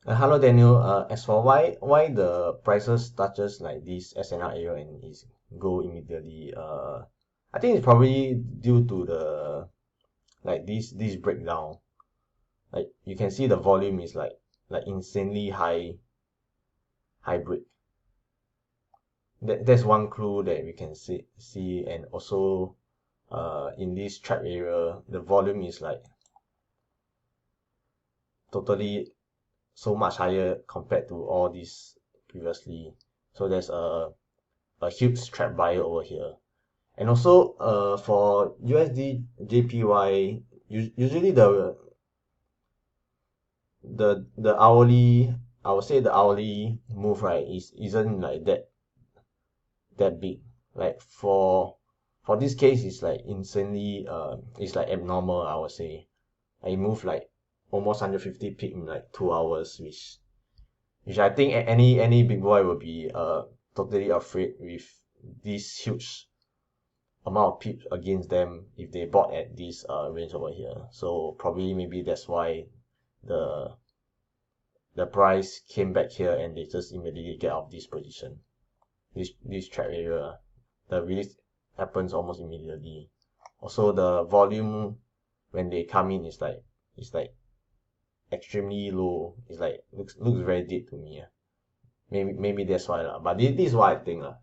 Hello Daniel. As for why the prices touches like this SNR area and is go immediately, I think it's probably due to the like this breakdown. Like you can see the volume is like insanely high break. That's one clue that we can see, and also in this trap area the volume is like totally so much higher compared to all these previously. So there's a huge trap buyer over here. And also for USD JPY, usually the hourly, I would say the hourly move, right, isn't like that big. Like for this case, it's like insanely it's like abnormal, I would say. I move like almost 150 pip in like 2 hours, which I think any big boy will be totally afraid with this huge amount of pips against them if they bought at this range over here. So probably maybe that's why the the price came back here and they just immediately get out of this position. This trap area, the release happens almost immediately. Also the volume when they come in is like extremely low. It's like looks very dead to me. Maybe that's why lah. But this is what I think lah.